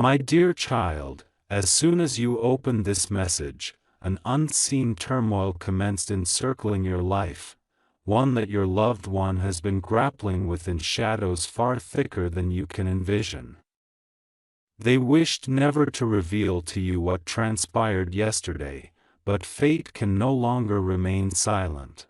My dear child, as soon as you opened this message, an unseen turmoil commenced encircling your life, one that your loved one has been grappling with in shadows far thicker than you can envision. They wished never to reveal to you what transpired yesterday, but fate can no longer remain silent.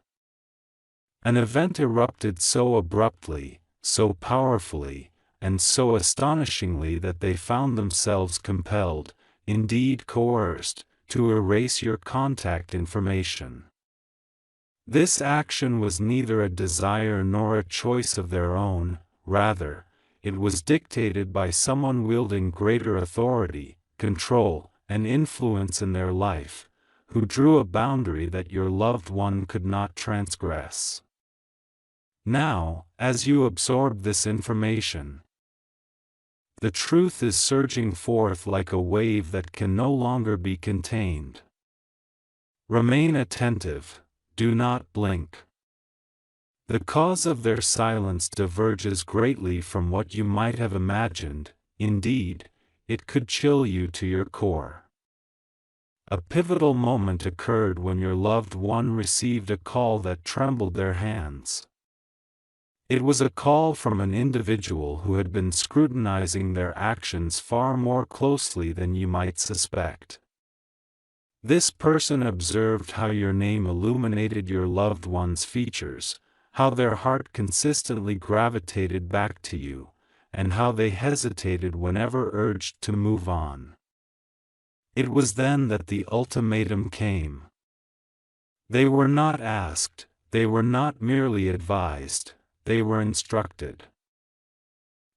An event erupted so abruptly, so powerfully, and so astonishingly that they found themselves compelled, indeed coerced, to erase your contact information. This action was neither a desire nor a choice of their own, rather, it was dictated by someone wielding greater authority, control, and influence in their life, who drew a boundary that your loved one could not transgress. Now, as you absorb this information, the truth is surging forth like a wave that can no longer be contained. Remain attentive, do not blink. The cause of their silence diverges greatly from what you might have imagined, indeed, it could chill you to your core. A pivotal moment occurred when your loved one received a call that trembled their hands. It was a call from an individual who had been scrutinizing their actions far more closely than you might suspect. This person observed how your name illuminated your loved one's features, how their heart consistently gravitated back to you, and how they hesitated whenever urged to move on. It was then that the ultimatum came. They were not asked, they were not merely advised, they were instructed.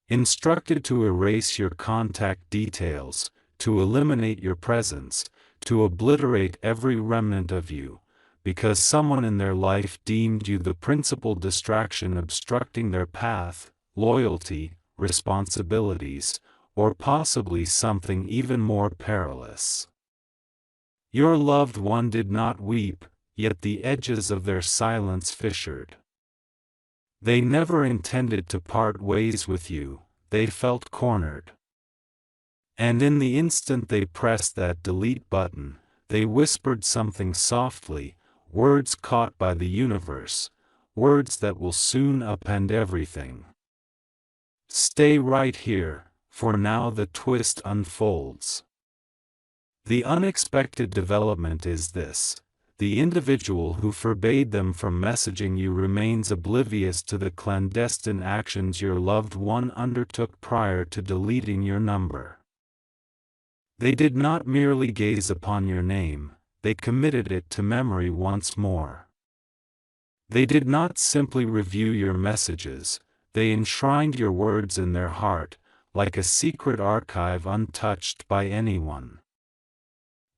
Instructed to erase your contact details, to eliminate your presence, to obliterate every remnant of you, because someone in their life deemed you the principal distraction obstructing their path, loyalty, responsibilities, or possibly something even more perilous. Your loved one did not weep, yet the edges of their silence fissured. They never intended to part ways with you, they felt cornered. And in the instant they pressed that delete button, they whispered something softly, words caught by the universe, words that will soon upend everything. Stay right here, for now the twist unfolds. The unexpected development is this: the individual who forbade them from messaging you remains oblivious to the clandestine actions your loved one undertook prior to deleting your number. They did not merely gaze upon your name, they committed it to memory once more. They did not simply review your messages, they enshrined your words in their heart, like a secret archive untouched by anyone.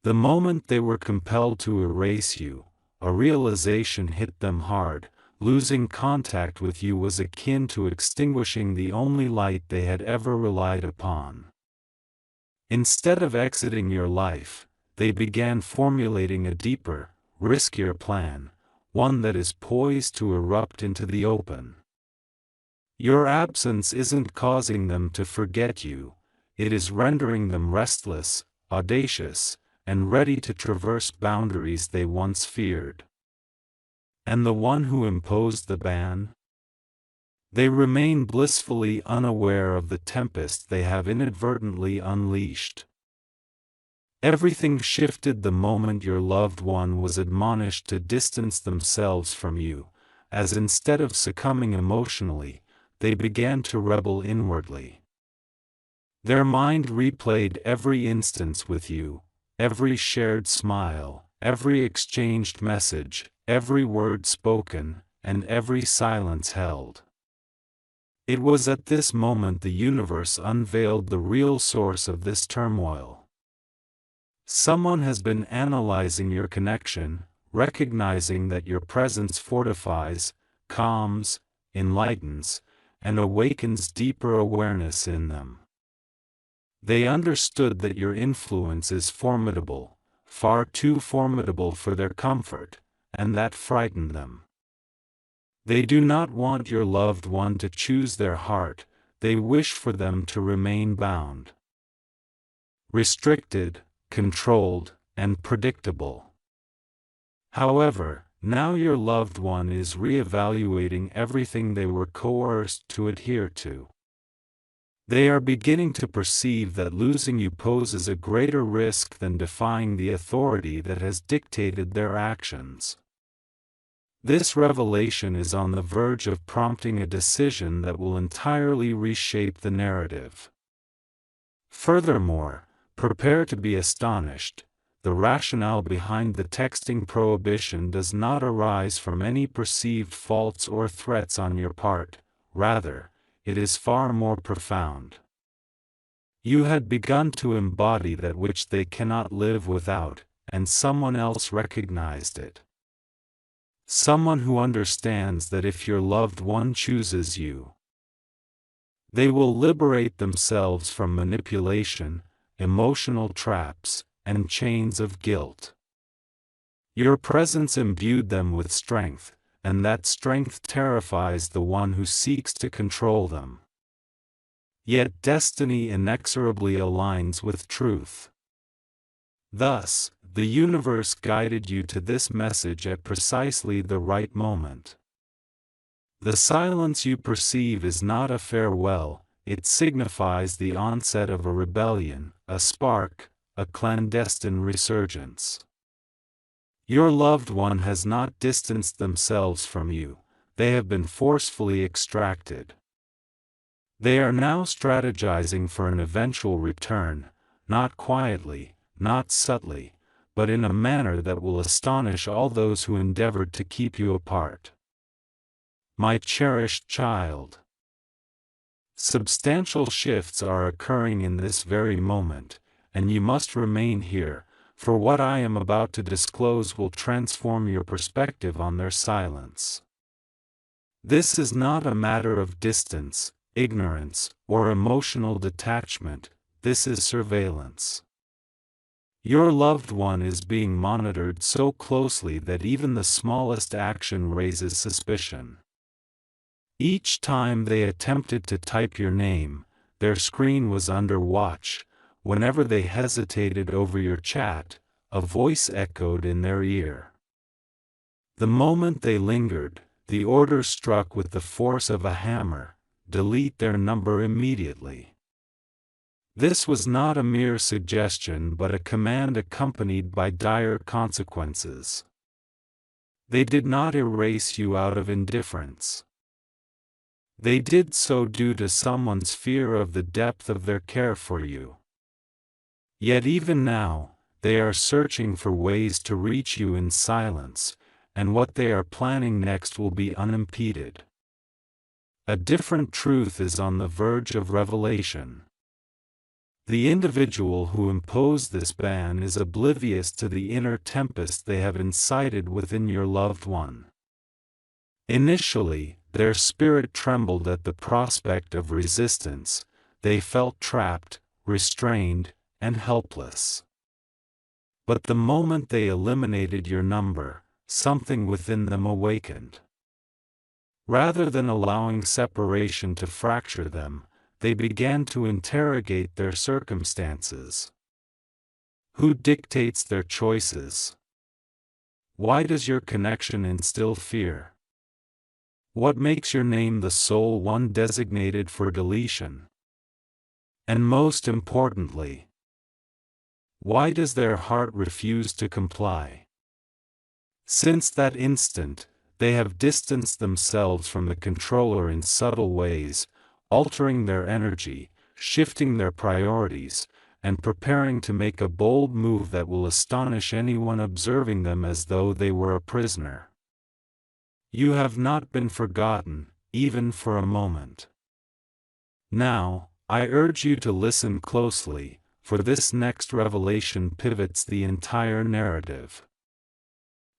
The moment they were compelled to erase you, a realization hit them hard: losing contact with you was akin to extinguishing the only light they had ever relied upon. Instead of exiting your life, they began formulating a deeper, riskier plan, one that is poised to erupt into the open. Your absence isn't causing them to forget you, it is rendering them restless, audacious, and ready to traverse boundaries they once feared. And the one who imposed the ban? They remain blissfully unaware of the tempest they have inadvertently unleashed. Everything shifted the moment your loved one was admonished to distance themselves from you, as instead of succumbing emotionally, they began to rebel inwardly. Their mind replayed every instance with you, every shared smile, every exchanged message, every word spoken, and every silence held. It was at this moment the universe unveiled the real source of this turmoil. Someone has been analyzing your connection, recognizing that your presence fortifies, calms, enlightens, and awakens deeper awareness in them. They understood that your influence is formidable, far too formidable for their comfort, and that frightened them. They do not want your loved one to choose their heart, they wish for them to remain bound. restricted, controlled, and predictable. However, now your loved one is re-evaluating everything they were coerced to adhere to. They are beginning to perceive that losing you poses a greater risk than defying the authority that has dictated their actions. This revelation is on the verge of prompting a decision that will entirely reshape the narrative. Furthermore, prepare to be astonished. The rationale behind the texting prohibition does not arise from any perceived faults or threats on your part. Rather, it is far more profound. You had begun to embody that which they cannot live without, and someone else recognized it. Someone who understands that if your loved one chooses you, they will liberate themselves from manipulation, emotional traps, and chains of guilt. Your presence imbued them with strength, and that strength terrifies the one who seeks to control them. Yet destiny inexorably aligns with truth. Thus, the universe guided you to this message at precisely the right moment. The silence you perceive is not a farewell, it signifies the onset of a rebellion, a spark, a clandestine resurgence. Your loved one has not distanced themselves from you, they have been forcefully extracted. They are now strategizing for an eventual return, not quietly, not subtly, but in a manner that will astonish all those who endeavored to keep you apart. My cherished child, substantial shifts are occurring in this very moment, and you must remain here, for what I am about to disclose will transform your perspective on their silence. This is not a matter of distance, ignorance, or emotional detachment, this is surveillance. Your loved one is being monitored so closely that even the smallest action raises suspicion. Each time they attempted to type your name, their screen was under watch. Whenever they hesitated over your chat, a voice echoed in their ear. The moment they lingered, the order struck with the force of a hammer: delete their number immediately. This was not a mere suggestion but a command accompanied by dire consequences. They did not erase you out of indifference. They did so due to someone's fear of the depth of their care for you. Yet even now, they are searching for ways to reach you in silence, and what they are planning next will be unimpeded. A different truth is on the verge of revelation. The individual who imposed this ban is oblivious to the inner tempest they have incited within your loved one. Initially, their spirit trembled at the prospect of resistance. They felt trapped, restrained, and helpless. But the moment they eliminated your number, something within them awakened. Rather than allowing separation to fracture them, they began to interrogate their circumstances. Who dictates their choices? Why does your connection instill fear? What makes your name the sole one designated for deletion? And most importantly, why does their heart refuse to comply? Since that instant, they have distanced themselves from the controller in subtle ways, altering their energy, shifting their priorities, and preparing to make a bold move that will astonish anyone observing them as though they were a prisoner. You have not been forgotten, even for a moment. Now, I urge you to listen closely, for this next revelation pivots the entire narrative.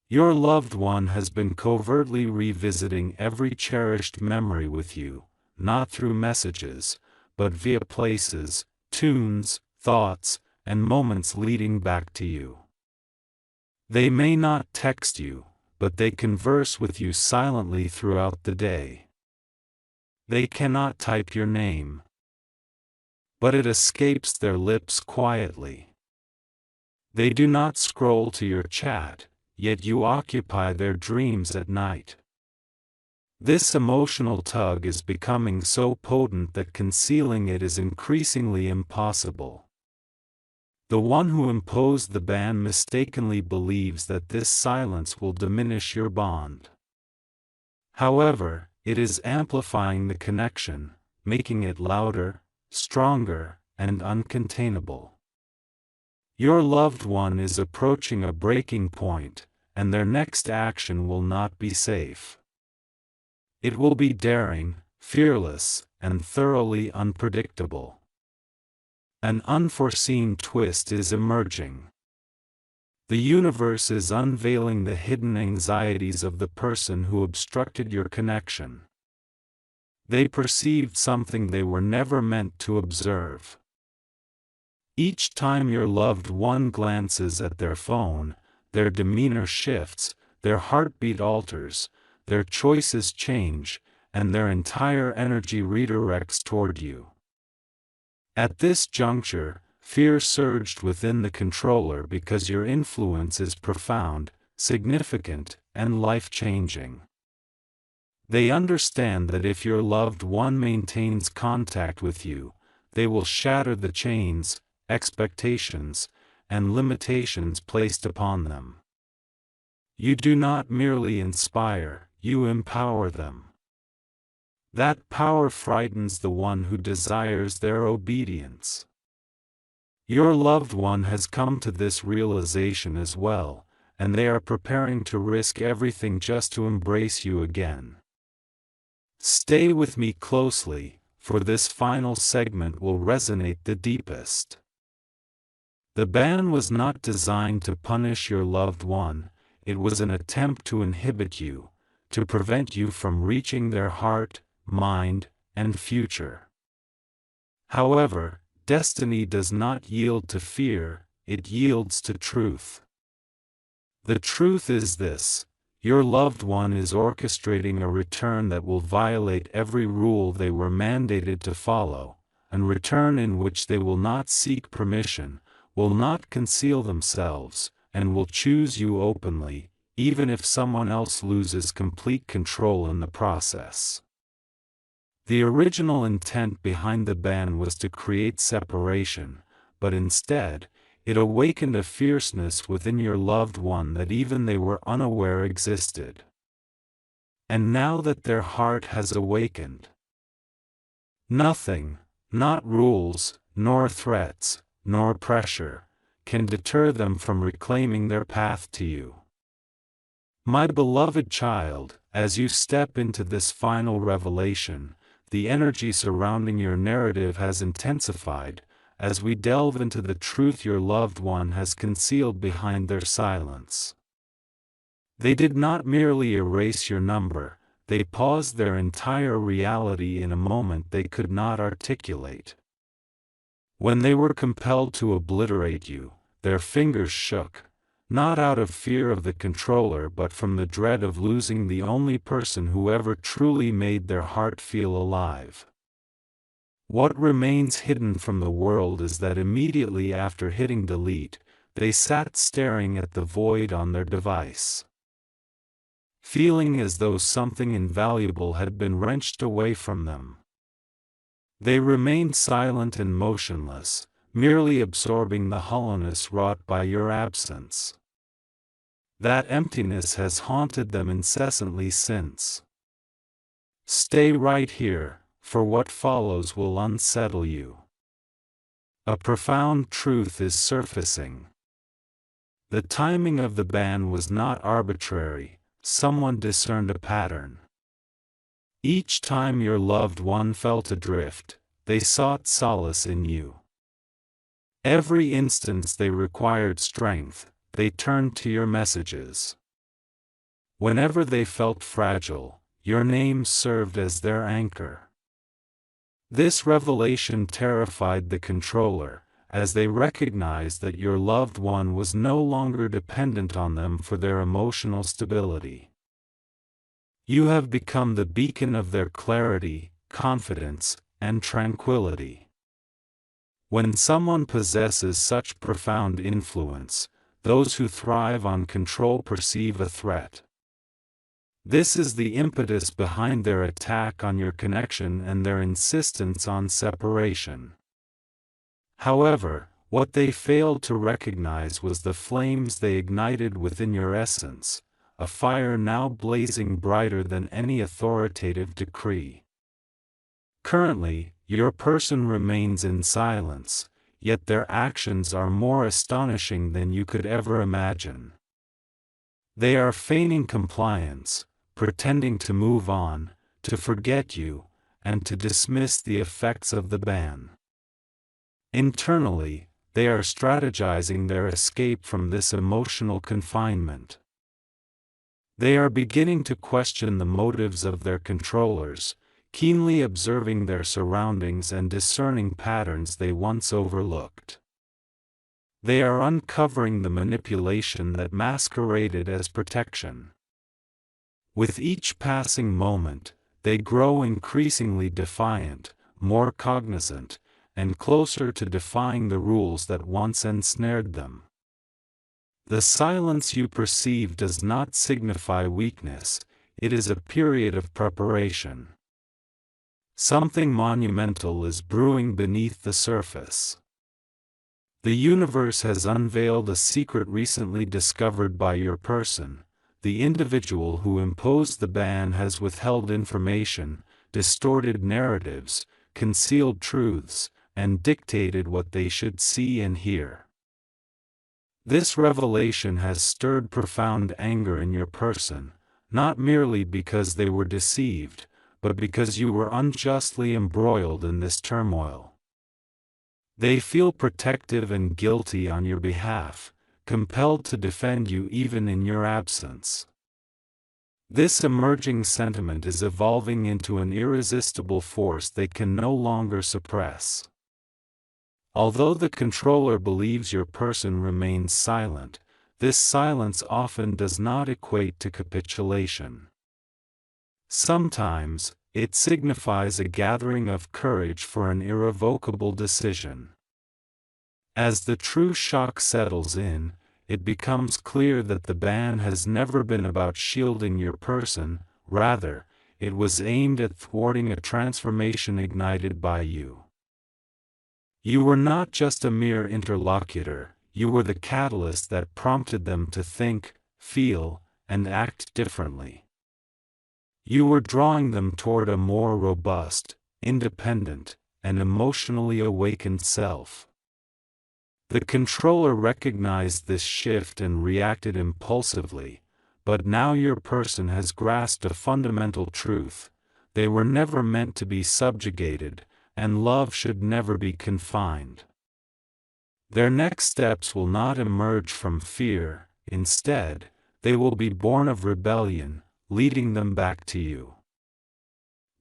Your loved one has been covertly revisiting every cherished memory with you, not through messages, but via places, tunes, thoughts, and moments leading back to you. They may not text you, but they converse with you silently throughout the day. They cannot type your name, but it escapes their lips quietly. They do not scroll to your chat, yet you occupy their dreams at night. This emotional tug is becoming so potent that concealing it is increasingly impossible. The one who imposed the ban mistakenly believes that this silence will diminish your bond. However, it is amplifying the connection, making it louder, stronger, and uncontainable. Your loved one is approaching a breaking point, and their next action will not be safe. It will be daring, fearless, and thoroughly unpredictable. An unforeseen twist is emerging. The universe is unveiling the hidden anxieties of the person who obstructed your connection. They perceived something they were never meant to observe. Each time your loved one glances at their phone, their demeanor shifts, their heartbeat alters, their choices change, and their entire energy redirects toward you. At this juncture, fear surged within the controller because your influence is profound, significant, and life-changing. They understand that if your loved one maintains contact with you, they will shatter the chains, expectations, and limitations placed upon them. You do not merely inspire, you empower them. That power frightens the one who desires their obedience. Your loved one has come to this realization as well, and they are preparing to risk everything just to embrace you again. Stay with me closely, for this final segment will resonate the deepest. The ban was not designed to punish your loved one, it was an attempt to inhibit you, to prevent you from reaching their heart, mind, and future. However, destiny does not yield to fear, it yields to truth. The truth is this: your loved one is orchestrating a return that will violate every rule they were mandated to follow, a return in which they will not seek permission, will not conceal themselves, and will choose you openly, even if someone else loses complete control in the process. The original intent behind the ban was to create separation, but instead, it awakened a fierceness within your loved one that even they were unaware existed. And now that their heart has awakened, nothing, not rules, nor threats, nor pressure, can deter them from reclaiming their path to you. My beloved child, as you step into this final revelation, the energy surrounding your narrative has intensified, as we delve into the truth your loved one has concealed behind their silence. They did not merely erase your number, they paused their entire reality in a moment they could not articulate. When they were compelled to obliterate you, their fingers shook, not out of fear of the controller but from the dread of losing the only person who ever truly made their heart feel alive. What remains hidden from the world is that immediately after hitting delete, they sat staring at the void on their device, feeling as though something invaluable had been wrenched away from them. They remained silent and motionless, merely absorbing the hollowness wrought by your absence. That emptiness has haunted them incessantly since. Stay right here, for what follows will unsettle you. A profound truth is surfacing. The timing of the ban was not arbitrary, someone discerned a pattern. Each time your loved one felt adrift, they sought solace in you. Every instance they required strength, they turned to your messages. Whenever they felt fragile, your name served as their anchor. This revelation terrified the controller, as they recognized that your loved one was no longer dependent on them for their emotional stability. You have become the beacon of their clarity, confidence, and tranquility. When someone possesses such profound influence, those who thrive on control perceive a threat. This is the impetus behind their attack on your connection and their insistence on separation. However, what they failed to recognize was the flames they ignited within your essence, a fire now blazing brighter than any authoritative decree. Currently, your person remains in silence, yet their actions are more astonishing than you could ever imagine. They are feigning compliance, pretending to move on, to forget you, and to dismiss the effects of the ban. Internally, they are strategizing their escape from this emotional confinement. They are beginning to question the motives of their controllers, keenly observing their surroundings and discerning patterns they once overlooked. They are uncovering the manipulation that masqueraded as protection. With each passing moment, they grow increasingly defiant, more cognizant, and closer to defying the rules that once ensnared them. The silence you perceive does not signify weakness, it is a period of preparation. Something monumental is brewing beneath the surface. The universe has unveiled a secret recently discovered by your person. The individual who imposed the ban has withheld information, distorted narratives, concealed truths, and dictated what they should see and hear. This revelation has stirred profound anger in your person, not merely because they were deceived, but because you were unjustly embroiled in this turmoil. They feel protective and guilty on your behalf, compelled to defend you even in your absence. This emerging sentiment is evolving into an irresistible force they can no longer suppress. Although the controller believes your person remains silent, this silence often does not equate to capitulation. Sometimes, it signifies a gathering of courage for an irrevocable decision. As the true shock settles in, it becomes clear that the ban has never been about shielding your person, rather, it was aimed at thwarting a transformation ignited by you. You were not just a mere interlocutor, you were the catalyst that prompted them to think, feel, and act differently. You were drawing them toward a more robust, independent, and emotionally awakened self. The controller recognized this shift and reacted impulsively, but now your person has grasped a fundamental truth: they were never meant to be subjugated, and love should never be confined. Their next steps will not emerge from fear, instead, they will be born of rebellion, leading them back to you.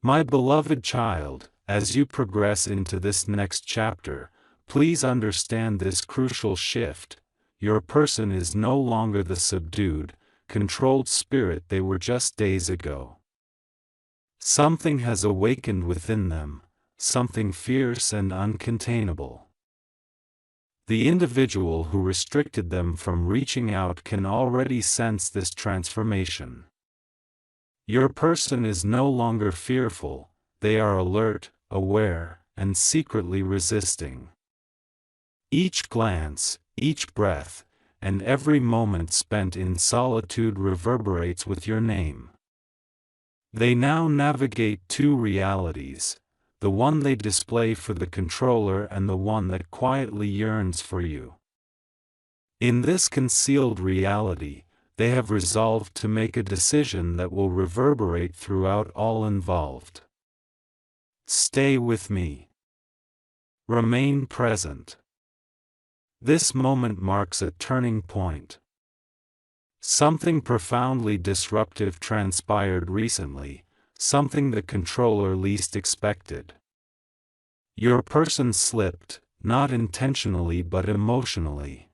My beloved child, as you progress into this next chapter, please understand this crucial shift. Your person is no longer the subdued, controlled spirit they were just days ago. Something has awakened within them, something fierce and uncontainable. The individual who restricted them from reaching out can already sense this transformation. Your person is no longer fearful, they are alert, aware, and secretly resisting. Each glance, each breath, and every moment spent in solitude reverberates with your name. They now navigate two realities, the one they display for the controller and the one that quietly yearns for you. In this concealed reality, they have resolved to make a decision that will reverberate throughout all involved. Stay with me. Remain present. This moment marks a turning point. Something profoundly disruptive transpired recently, something the controller least expected. Your person slipped, not intentionally but emotionally.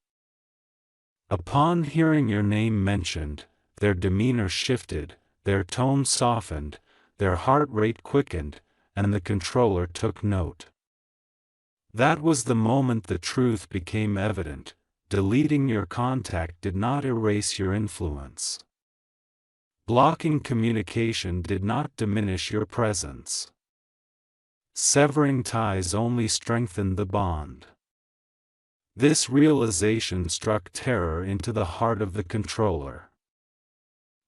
Upon hearing your name mentioned, their demeanor shifted, their tone softened, their heart rate quickened, and the controller took note. That was the moment the truth became evident. Deleting your contact did not erase your influence. Blocking communication did not diminish your presence. Severing ties only strengthened the bond. This realization struck terror into the heart of the controller.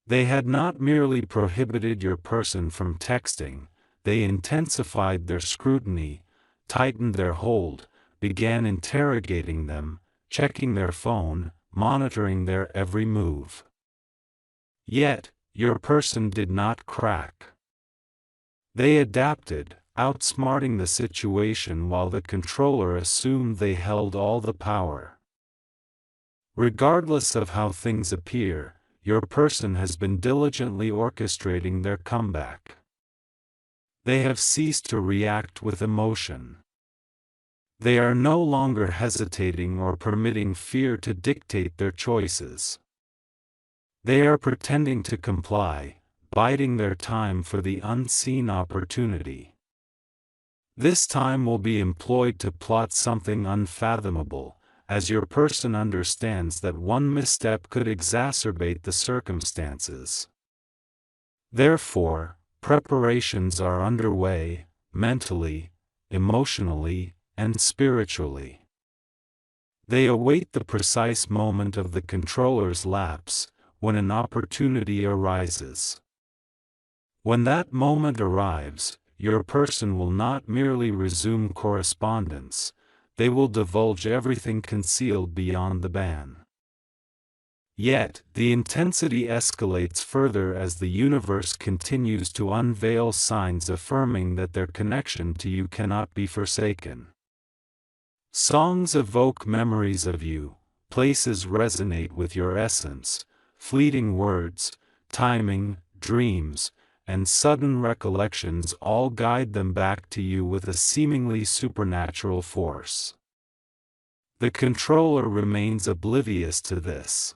They had not merely prohibited your person from texting, they intensified their scrutiny, tightened their hold, began interrogating them, checking their phone, monitoring their every move. Yet, your person did not crack. They adapted, outsmarting the situation while the controller assumed they held all the power. Regardless of how things appear, your person has been diligently orchestrating their comeback. They have ceased to react with emotion. They are no longer hesitating or permitting fear to dictate their choices. They are pretending to comply, biding their time for the unseen opportunity. This time will be employed to plot something unfathomable, as your person understands that one misstep could exacerbate the circumstances. Therefore, preparations are underway, mentally, emotionally, and spiritually. They await the precise moment of the controller's lapse, when an opportunity arises. When that moment arrives, your person will not merely resume correspondence, they will divulge everything concealed beyond the ban. Yet, the intensity escalates further as the universe continues to unveil signs affirming that their connection to you cannot be forsaken. Songs evoke memories of you, places resonate with your essence, fleeting words, timing, dreams, and sudden recollections all guide them back to you with a seemingly supernatural force. The controller remains oblivious to this.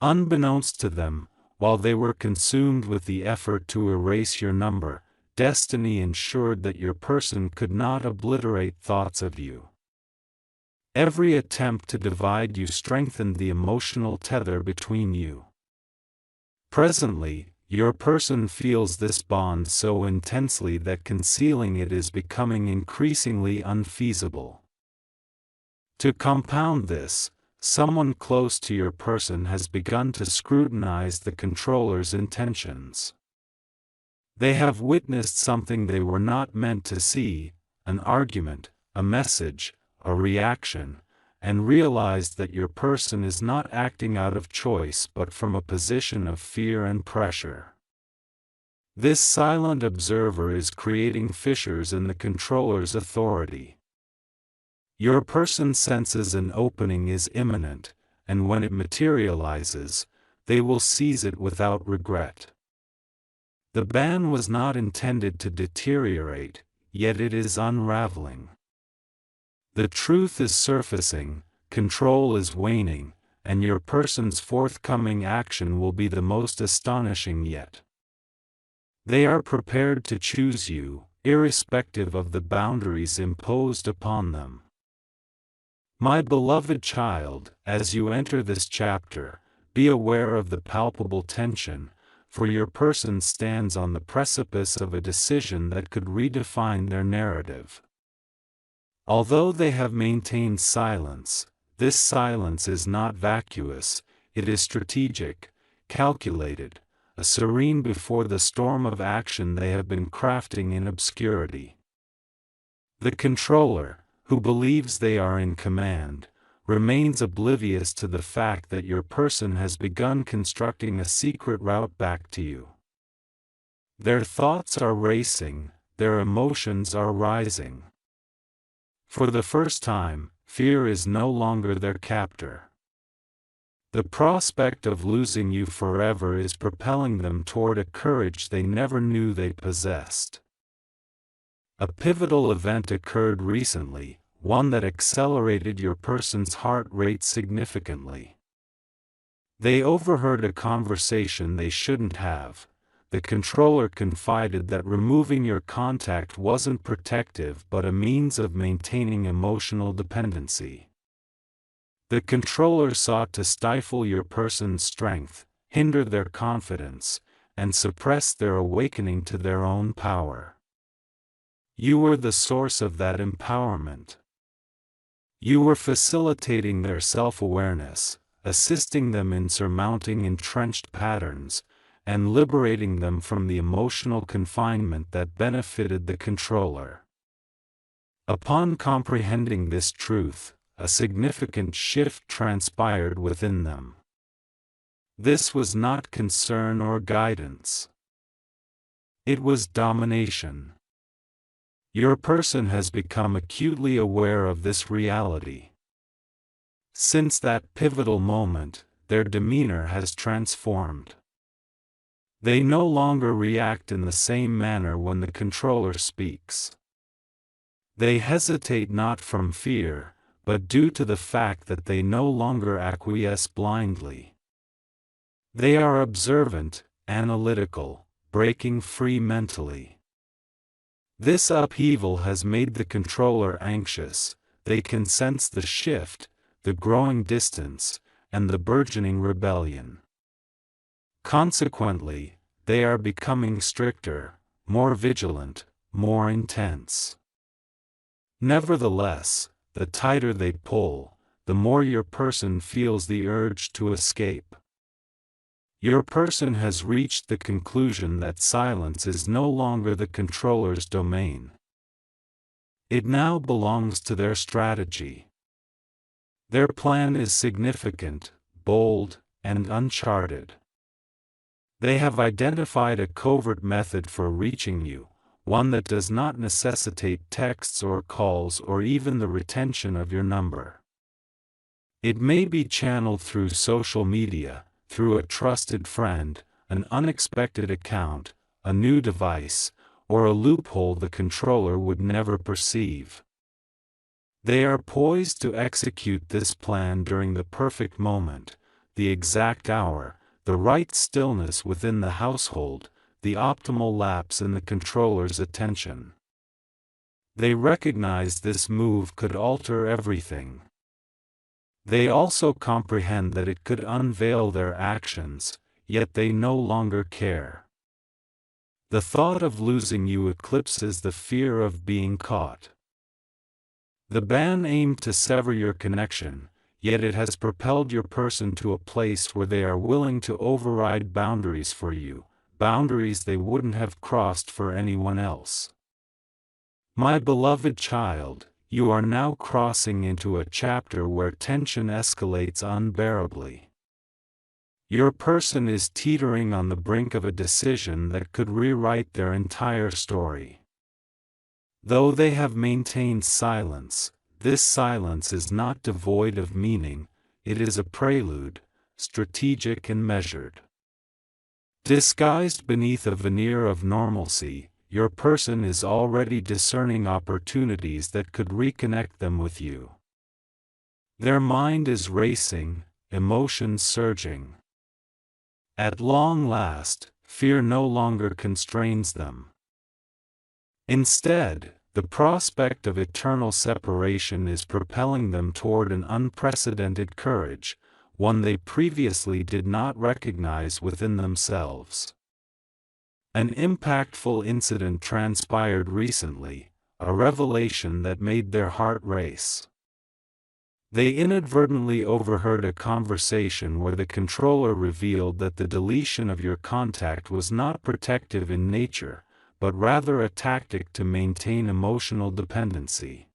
Unbeknownst to them, while they were consumed with the effort to erase your number, destiny ensured that your person could not obliterate thoughts of you. Every attempt to divide you strengthened the emotional tether between you. Presently, your person feels this bond so intensely that concealing it is becoming increasingly unfeasible. To compound this, someone close to your person has begun to scrutinize the controller's intentions. They have witnessed something they were not meant to see, an argument, a message, a reaction, and realized that your person is not acting out of choice but from a position of fear and pressure. This silent observer is creating fissures in the controller's authority. Your person senses an opening is imminent, and when it materializes, they will seize it without regret. The ban was not intended to deteriorate, yet it is unraveling. The truth is surfacing, control is waning, and your person's forthcoming action will be the most astonishing yet. They are prepared to choose you, irrespective of the boundaries imposed upon them. My beloved child, as you enter this chapter, be aware of the palpable tension, for your person stands on the precipice of a decision that could redefine their narrative. Although they have maintained silence, this silence is not vacuous, it is strategic, calculated, a serene before the storm of action they have been crafting in obscurity. The controller, who believes they are in command, remains oblivious to the fact that your person has begun constructing a secret route back to you. Their thoughts are racing, their emotions are rising. For the first time, fear is no longer their captor. The prospect of losing you forever is propelling them toward a courage they never knew they possessed. A pivotal event occurred recently, one that accelerated your person's heart rate significantly. They overheard a conversation they shouldn't have, the controller confided that removing your contact wasn't protective but a means of maintaining emotional dependency. The controller sought to stifle your person's strength, hinder their confidence, and suppress their awakening to their own power. You were the source of that empowerment. You were facilitating their self-awareness, assisting them in surmounting entrenched patterns, and liberating them from the emotional confinement that benefited the controller. Upon comprehending this truth, a significant shift transpired within them. This was not concern or guidance. It was domination. Your person has become acutely aware of this reality. Since that pivotal moment, their demeanor has transformed. They no longer react in the same manner when the controller speaks. They hesitate not from fear, but due to the fact that they no longer acquiesce blindly. They are observant, analytical, breaking free mentally. This upheaval has made the controller anxious. They can sense the shift, the growing distance, and the burgeoning rebellion. Consequently, they are becoming stricter, more vigilant, more intense. Nevertheless, the tighter they pull, the more your person feels the urge to escape. Your person has reached the conclusion that silence is no longer the controller's domain. It now belongs to their strategy. Their plan is significant, bold, and uncharted. They have identified a covert method for reaching you, one that does not necessitate texts or calls or even the retention of your number. It may be channeled through social media, through a trusted friend, an unexpected account, a new device, or a loophole the controller would never perceive. They are poised to execute this plan during the perfect moment, the exact hour, the right stillness within the household, the optimal lapse in the controller's attention. They recognize this move could alter everything. They also comprehend that it could unveil their actions, yet they no longer care. The thought of losing you eclipses the fear of being caught. The ban aimed to sever your connection, yet it has propelled your person to a place where they are willing to override boundaries for you, boundaries they wouldn't have crossed for anyone else. My beloved child, you are now crossing into a chapter where tension escalates unbearably. Your person is teetering on the brink of a decision that could rewrite their entire story. Though they have maintained silence, this silence is not devoid of meaning, it is a prelude, strategic and measured. Disguised beneath a veneer of normalcy, your person is already discerning opportunities that could reconnect them with you. Their mind is racing, emotions surging. At long last, fear no longer constrains them. Instead, the prospect of eternal separation is propelling them toward an unprecedented courage, one they previously did not recognize within themselves. An impactful incident transpired recently, a revelation that made their heart race. They inadvertently overheard a conversation where the controller revealed that the deletion of your contact was not protective in nature, but rather a tactic to maintain emotional dependency.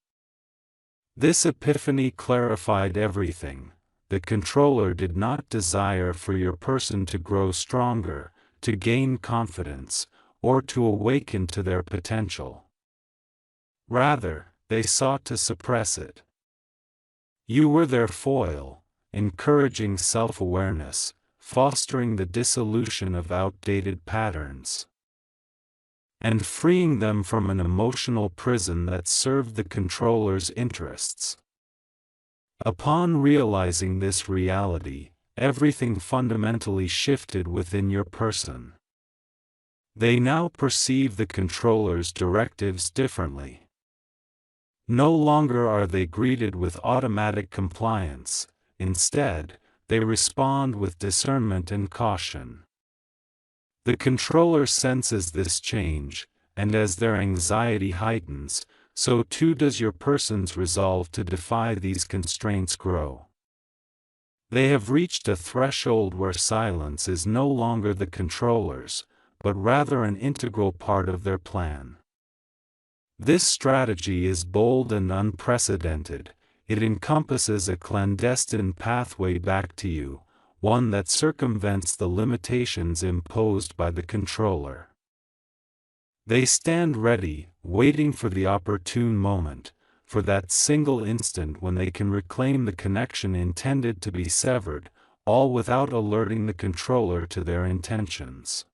This epiphany clarified everything. The controller did not desire for your person to grow stronger, to gain confidence, or to awaken to their potential. Rather, they sought to suppress it. You were their foil, encouraging self-awareness, fostering the dissolution of outdated patterns, and freeing them from an emotional prison that served the controller's interests. Upon realizing this reality, everything fundamentally shifted within your person. They now perceive the controller's directives differently. No longer are they greeted with automatic compliance. Instead, they respond with discernment and caution. The controller senses this change, and as their anxiety heightens, so too does your person's resolve to defy these constraints grow. They have reached a threshold where silence is no longer the controller's, but rather an integral part of their plan. This strategy is bold and unprecedented. It encompasses a clandestine pathway back to you, one that circumvents the limitations imposed by the controller. They stand ready, waiting for the opportune moment, for that single instant when they can reclaim the connection intended to be severed, all without alerting the controller to their intentions.